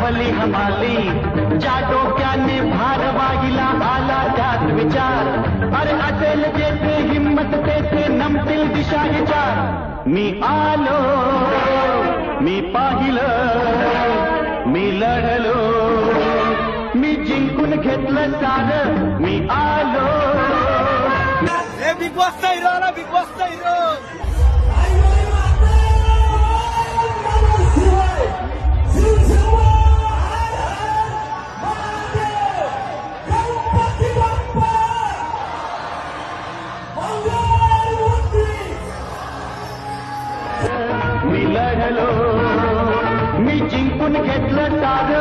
धावली हमाली, ज्या डोक्याने भार वाहिला आला त्यात विचार, अरे असेल जेथे हिम्मत तेथे नमतील दिशा विचार। मी आलो, मी पाहिलं, मी लढलो, मी जिंकून घेतलं सारं, मी आलो। Bigg Boss hero, Bigg Boss hero. मी लढलो, मी जिंकून घेतलं सारं,